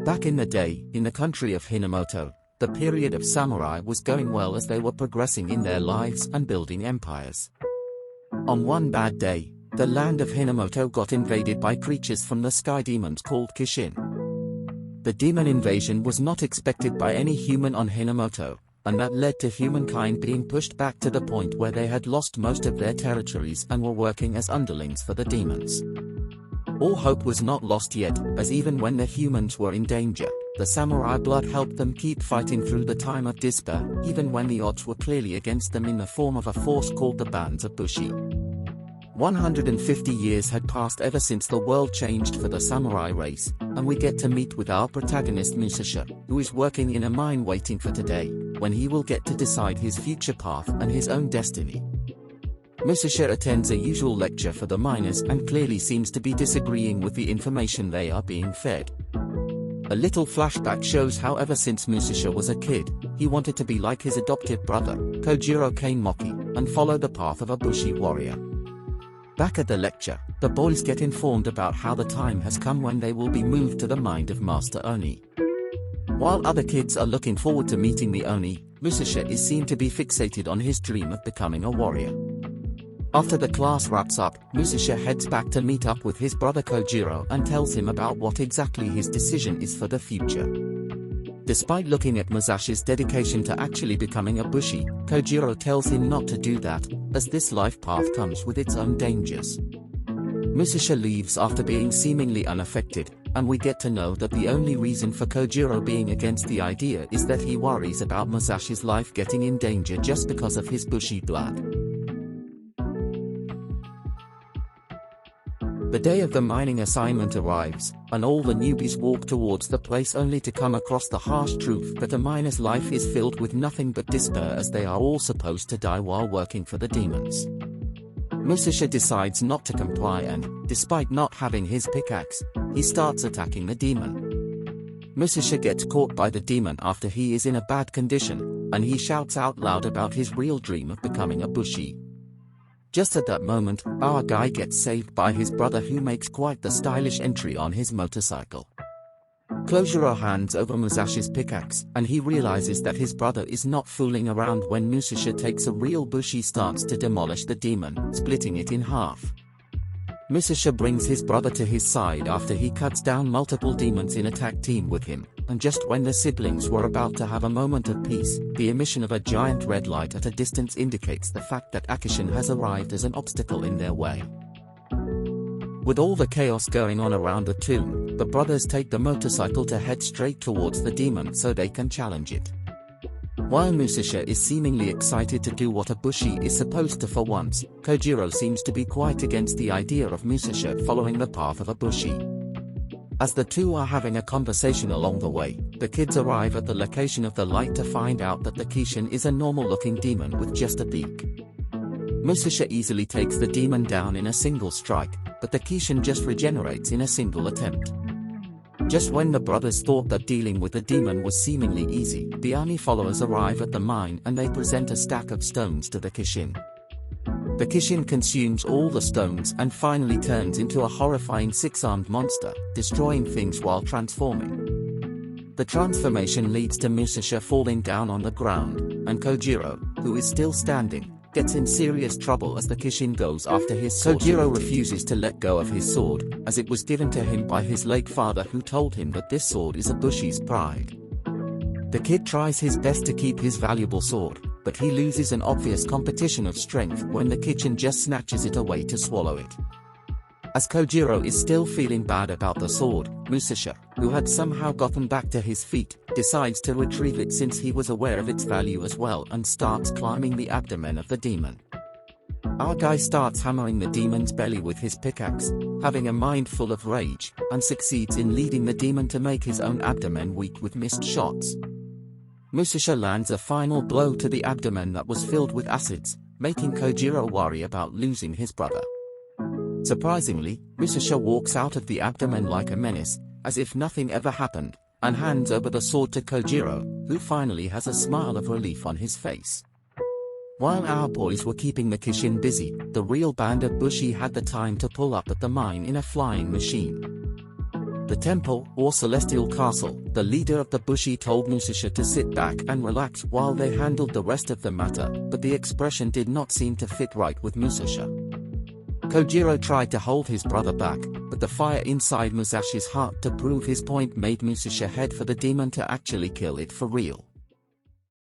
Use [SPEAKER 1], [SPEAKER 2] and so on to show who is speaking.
[SPEAKER 1] Back in the day, in the country of Hinamoto, the period of samurai was going well as they were progressing in their lives and building empires. On one bad day, the land of Hinamoto got invaded by creatures from the sky demons called Kishin. The demon invasion was not expected by any human on Hinamoto, and that led to humankind being pushed back to the point where they had lost most of their territories and were working as underlings for the demons. All hope was not lost yet, as even when the humans were in danger, the samurai blood helped them keep fighting through the time of despair, even when the odds were clearly against them in the form of a force called the bands of Bushi. 150 years had passed ever since the world changed for the samurai race, and we get to meet with our protagonist Musasha, who is working in a mine waiting for today, when he will get to decide his future path and his own destiny. Musasha attends a usual lecture for the miners and clearly seems to be disagreeing with the information they are being fed. A little flashback shows how ever since Musasha was a kid, he wanted to be like his adopted brother, Kojiro Kanemoki, and follow the path of a Bushi warrior. Back at the lecture, the boys get informed about how the time has come when they will be moved to the mind of Master Oni. While other kids are looking forward to meeting the Oni, Musasha is seen to be fixated on his dream of becoming a warrior. After the class wraps up, Musasha heads back to meet up with his brother Kojiro and tells him about what exactly his decision is for the future. Despite looking at Musashi's dedication to actually becoming a Bushi, Kojiro tells him not to do that, as this life path comes with its own dangers. Musasha leaves after being seemingly unaffected, and we get to know that the only reason for Kojiro being against the idea is that he worries about Musashi's life getting in danger just because of his Bushi blood. The day of the mining assignment arrives, and all the newbies walk towards the place only to come across the harsh truth that a miner's life is filled with nothing but despair, as they are all supposed to die while working for the demons. Musasha decides not to comply and, despite not having his pickaxe, he starts attacking the demon. Musasha gets caught by the demon after he is in a bad condition, and he shouts out loud about his real dream of becoming a Bushi. Just at that moment, our guy gets saved by his brother, who makes quite the stylish entry on his motorcycle. Kojiro hands over Musashi's pickaxe, and he realizes that his brother is not fooling around when Musasha takes a real Bushi stance to demolish the demon, splitting it in half. Musasha brings his brother to his side after he cuts down multiple demons in a tag team with him, and just when the siblings were about to have a moment of peace, the emission of a giant red light at a distance indicates the fact that Akishin has arrived as an obstacle in their way. With all the chaos going on around the tomb, the brothers take the motorcycle to head straight towards the demon so they can challenge it. While Musasha is seemingly excited to do what a Bushi is supposed to for once, Kojiro seems to be quite against the idea of Musasha following the path of a Bushi. As the two are having a conversation along the way, the kids arrive at the location of the light to find out that the Kishin is a normal-looking demon with just a beak. Musasha easily takes the demon down in a single strike, but the Kishin just regenerates in a single attempt. Just when the brothers thought that dealing with the demon was seemingly easy, the Ani followers arrive at the mine and they present a stack of stones to the Kishin. The Kishin consumes all the stones and finally turns into a horrifying six-armed monster, destroying things while transforming. The transformation leads to Musasha falling down on the ground, and Kojiro, who is still standing, gets in serious trouble as the Kishin goes after his sword. Kojiro refuses to let go of his sword, as it was given to him by his late father, who told him that this sword is a Bushi's pride. The kid tries his best to keep his valuable sword, but he loses an obvious competition of strength when the Kishin just snatches it away to swallow it. As Kojiro is still feeling bad about the sword, Musasha, who had somehow gotten back to his feet, decides to retrieve it since he was aware of its value as well, and starts climbing the abdomen of the demon. Our guy starts hammering the demon's belly with his pickaxe, having a mind full of rage, and succeeds in leading the demon to make his own abdomen weak with missed shots. Musasha lands a final blow to the abdomen that was filled with acids, making Kojiro worry about losing his brother. Surprisingly, Musasha walks out of the abdomen like a menace, as if nothing ever happened, and hands over the sword to Kojiro, who finally has a smile of relief on his face. While our boys were keeping the Kishin busy, the real band of Bushi had the time to pull up at the mine in a flying machine. The temple, or celestial castle, the leader of the Bushi told Musashi to sit back and relax while they handled the rest of the matter, but the expression did not seem to fit right with Musashi. Kojiro tried to hold his brother back, but the fire inside Musashi's heart to prove his point made Musashi head for the demon to actually kill it for real.